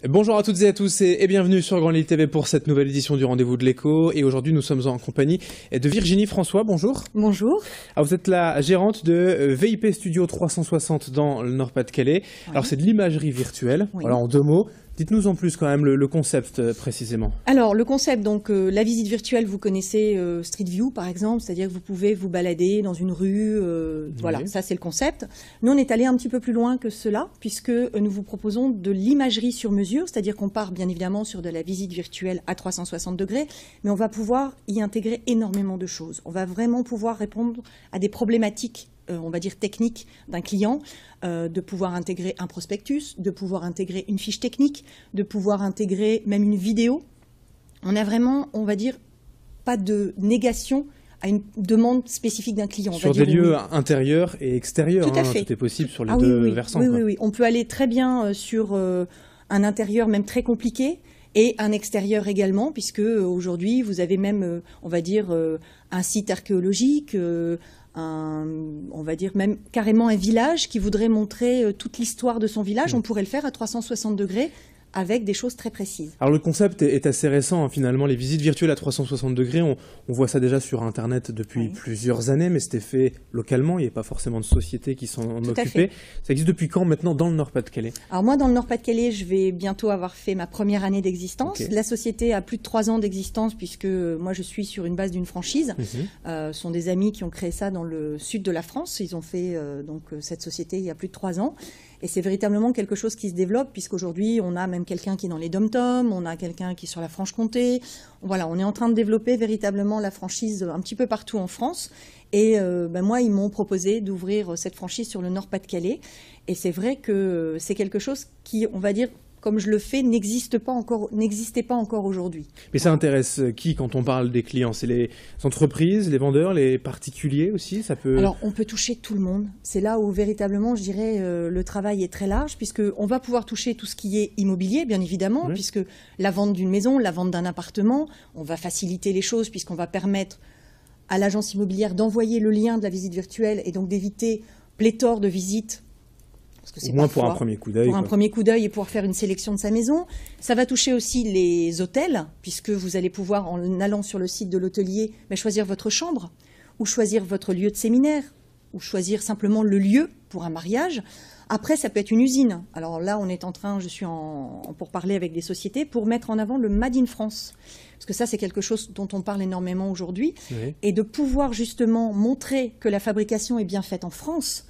Bonjour à toutes et à tous et bienvenue sur Grand Lille TV pour cette nouvelle édition du Rendez-vous de l'Écho. Et aujourd'hui, nous sommes en compagnie de Virginie François. Bonjour. Bonjour. Alors, vous êtes la gérante de VIP Studio 360 dans le Nord-Pas-de-Calais. Oui. Alors, c'est de l'imagerie virtuelle. Oui. Voilà, en deux mots. Dites-nous en plus quand même le concept précisément. Alors le concept, donc la visite virtuelle, vous connaissez Street View par exemple, c'est-à-dire que vous pouvez vous balader dans une rue, voilà, ça c'est le concept. Nous on est allé un petit peu plus loin que cela, puisque nous vous proposons de l'imagerie sur mesure, c'est-à-dire qu'on part bien évidemment sur de la visite virtuelle à 360 degrés, mais on va pouvoir y intégrer énormément de choses. On va vraiment pouvoir répondre à des problématiques on va dire technique d'un client, de pouvoir intégrer un prospectus, de pouvoir intégrer une fiche technique, de pouvoir intégrer même une vidéo. On a vraiment, on va dire, pas de négation à une demande spécifique d'un client. Sur des lieux intérieurs et extérieurs, tout à fait. Tout est possible sur les deux versants. Oui. On peut aller très bien sur un intérieur même très compliqué, et un extérieur également, puisque aujourd'hui vous avez même, on va dire, un site archéologique, on va dire même carrément un village qui voudrait montrer toute l'histoire de son village. On pourrait le faire à 360 degrés avec des choses très précises. Alors le concept est assez récent, hein, finalement, les visites virtuelles à 360 degrés, on voit ça déjà sur Internet depuis plusieurs années, mais c'était fait localement, il n'y a pas forcément de sociétés qui s'en occupaient. Ça existe depuis quand maintenant dans le Nord-Pas-de-Calais? Alors moi, dans le Nord-Pas-de-Calais, je vais bientôt avoir fait ma première année d'existence. La société a plus de 3 ans d'existence, puisque moi je suis sur une base d'une franchise. Ce sont des amis qui ont créé ça dans le sud de la France, ils ont fait donc cette société il y a plus de 3 ans. Et c'est véritablement quelque chose qui se développe, puisqu'aujourd'hui, on a même quelqu'un qui est dans les dom-toms, on a quelqu'un qui est sur la Franche-Comté. Voilà, on est en train de développer véritablement la franchise un petit peu partout en France. Et moi, ils m'ont proposé d'ouvrir cette franchise sur le Nord-Pas-de-Calais. Et c'est vrai que c'est quelque chose qui, on va dire, comme je le fais, n'existait pas encore aujourd'hui. Mais ça intéresse qui quand on parle des clients? C'est les entreprises, les vendeurs, les particuliers aussi? Ça peut... Alors, on peut toucher tout le monde. C'est là où véritablement, je dirais, le travail est très large, puisqu'on va pouvoir toucher tout ce qui est immobilier, bien évidemment, puisque la vente d'une maison, la vente d'un appartement, on va faciliter les choses, puisqu'on va permettre à l'agence immobilière d'envoyer le lien de la visite virtuelle et donc d'éviter pléthore de visites. Au moins pour un premier coup d'œil. Pour un premier coup d'œil et pouvoir faire une sélection de sa maison. Ça va toucher aussi les hôtels, puisque vous allez pouvoir, en allant sur le site de l'hôtelier, choisir votre chambre, ou choisir votre lieu de séminaire, ou choisir simplement le lieu pour un mariage. Après, ça peut être une usine. Alors là, on est en train, je suis pour parler avec des sociétés, pour mettre en avant le Made in France. Parce que ça, c'est quelque chose dont on parle énormément aujourd'hui. Et de pouvoir justement montrer que la fabrication est bien faite en France.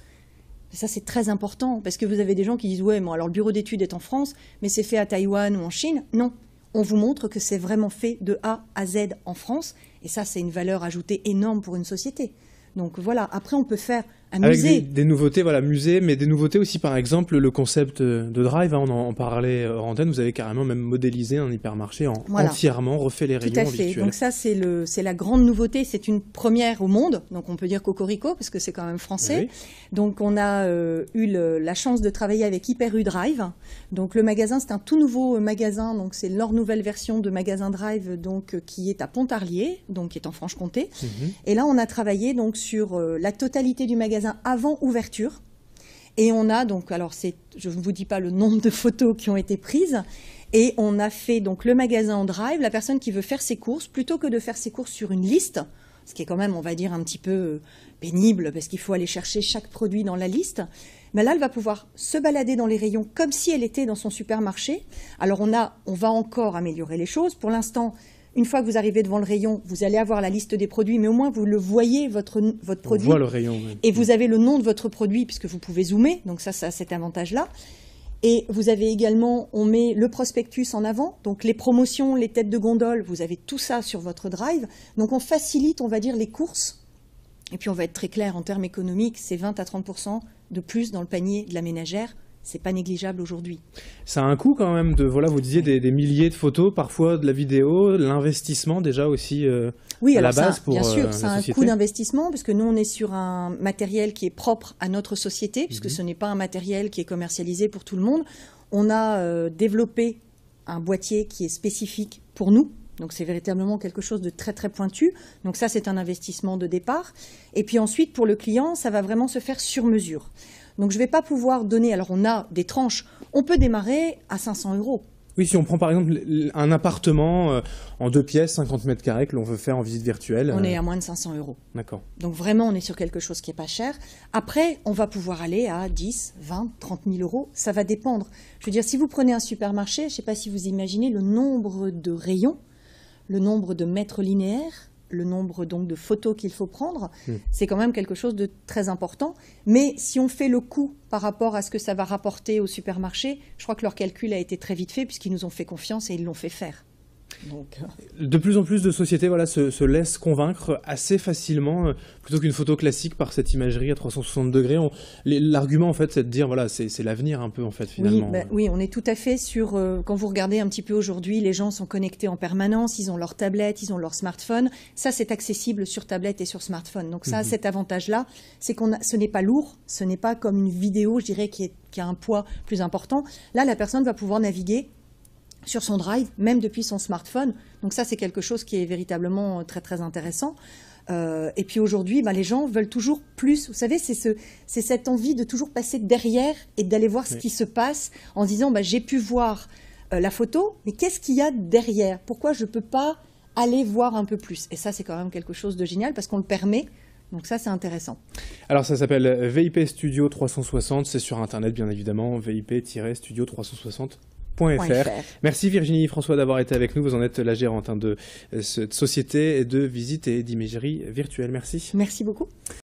Ça, c'est très important, parce que vous avez des gens qui disent « Ouais, bon, alors le bureau d'études est en France, mais c'est fait à Taïwan ou en Chine. » Non, on vous montre que c'est vraiment fait de A à Z en France. Et ça, c'est une valeur ajoutée énorme pour une société. Donc voilà, après, on peut faire un musée. Avec des nouveautés, voilà, musée, mais des nouveautés aussi, par exemple, le concept de Drive, hein, on en parlait hors antenne, vous avez carrément même modélisé un hypermarché entièrement, refait les rayons Tout à fait. virtuels. Donc ça, c'est la grande nouveauté, c'est une première au monde, donc on peut dire Cocorico, parce que c'est quand même français. Donc on a eu la chance de travailler avec Hyper U Drive. Donc le magasin, c'est un tout nouveau magasin, donc c'est leur nouvelle version de magasin Drive, donc qui est à Pontarlier, donc qui est en Franche-Comté. Et là, on a travaillé donc sur la totalité du magasin avant ouverture. Et on a donc, alors je ne vous dis pas le nombre de photos qui ont été prises, et on a fait donc le magasin en Drive, la personne qui veut faire ses courses, plutôt que de faire ses courses sur une liste, ce qui est quand même, on va dire, un petit peu pénible, parce qu'il faut aller chercher chaque produit dans la liste, mais là, elle va pouvoir se balader dans les rayons comme si elle était dans son supermarché. Alors on va encore améliorer les choses. Pour l'instant, une fois que vous arrivez devant le rayon, vous allez avoir la liste des produits, mais au moins vous le voyez, votre produit. On voit le rayon. Et vous avez le nom de votre produit, puisque vous pouvez zoomer, donc ça a cet avantage-là. Et vous avez également, on met le prospectus en avant, donc les promotions, les têtes de gondole, vous avez tout ça sur votre Drive. Donc on facilite, on va dire, les courses. Et puis on va être très clair en termes économiques, c'est 20 à 30% de plus dans le panier de la ménagère. C'est pas négligeable aujourd'hui. Ça a un coût quand même voilà, vous disiez des milliers de photos, parfois de la vidéo, l'investissement déjà aussi à la base pour la société. Bien sûr, c'est un coût d'investissement, puisque nous on est sur un matériel qui est propre à notre société, puisque ce n'est pas un matériel qui est commercialisé pour tout le monde. On a développé un boîtier qui est spécifique pour nous. Donc c'est véritablement quelque chose de très très pointu. Donc ça, c'est un investissement de départ. Et puis ensuite, pour le client, ça va vraiment se faire sur mesure. Donc je ne vais pas pouvoir donner, alors on a des tranches, on peut démarrer à 500 €. Oui, si on prend par exemple un appartement en 2 pièces, 50 mètres carrés que l'on veut faire en visite virtuelle. On est à moins de 500 €. D'accord. Donc vraiment, on est sur quelque chose qui n'est pas cher. Après, on va pouvoir aller à 10, 20, 30 000 €. Ça va dépendre. Je veux dire, si vous prenez un supermarché, je ne sais pas si vous imaginez le nombre de rayons, le nombre de mètres linéaires, le nombre donc de photos qu'il faut prendre, c'est quand même quelque chose de très important. Mais si on fait le coût par rapport à ce que ça va rapporter au supermarché, je crois que leur calcul a été très vite fait puisqu'ils nous ont fait confiance et ils l'ont fait faire. Donc, de plus en plus de sociétés se laissent convaincre assez facilement, plutôt qu'une photo classique par cette imagerie à 360 degrés. L'argument en fait, c'est de dire voilà, c'est l'avenir un peu en fait finalement. Oui, on est tout à fait sur. Quand vous regardez un petit peu aujourd'hui, les gens sont connectés en permanence, ils ont leur tablette, ils ont leur smartphone. Ça, c'est accessible sur tablette et sur smartphone. Donc ça, cet avantage-là, c'est ce n'est pas lourd, ce n'est pas comme une vidéo, je dirais, qui a un poids plus important. Là, la personne va pouvoir naviguer sur son drive, même depuis son smartphone. Donc ça, c'est quelque chose qui est véritablement très, très intéressant. Et puis aujourd'hui, les gens veulent toujours plus. Vous savez, c'est cette envie de toujours passer derrière et d'aller voir ce qui se passe en se disant, j'ai pu voir la photo, mais qu'est-ce qu'il y a derrière? Pourquoi je ne peux pas aller voir un peu plus? Et ça, c'est quand même quelque chose de génial parce qu'on le permet. Donc ça, c'est intéressant. Alors ça s'appelle VIP Studio 360. C'est sur Internet, bien évidemment, VIP-Studio 360. Merci Virginie François d'avoir été avec nous. Vous en êtes la gérante de cette société de visite et d'imagerie virtuelle. Merci. Merci beaucoup.